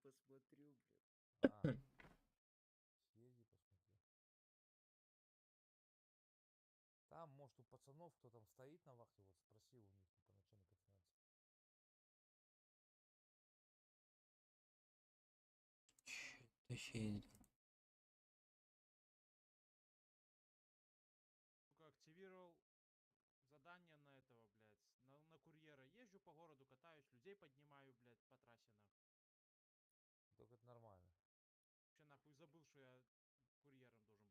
посмотрю, блядь. Съезди, посмотри. Там, может, у пацанов, кто там стоит на вахте, вот спроси у них, типа, начальников финансов. Что еще есть? Только активировал задание на этого, блядь, на курьера. Езжу по городу, катаюсь, людей поднимаю, блядь, по трассе, нахуй. Только это нормально. Вообще, нахуй, забыл, что я курьером должен быть, нахуй.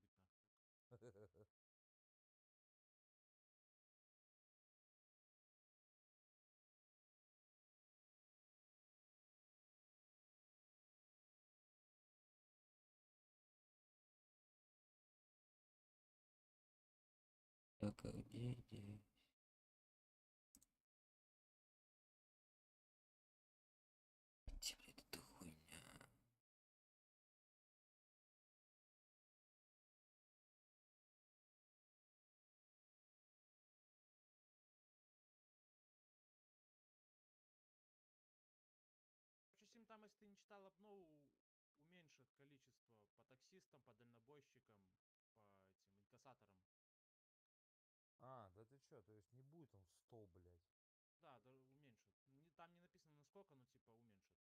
Так, а где здесь? Где, блядь, эта хуйня? Короче, Сим, там, если ты не читал обнову, уменьшит количество по таксистам, по дальнобойщикам, по этим инкассаторам. А, да ты чё, то есть не будет он 100, блядь. Да, уменьшит. Там не написано насколько, но типа уменьшит.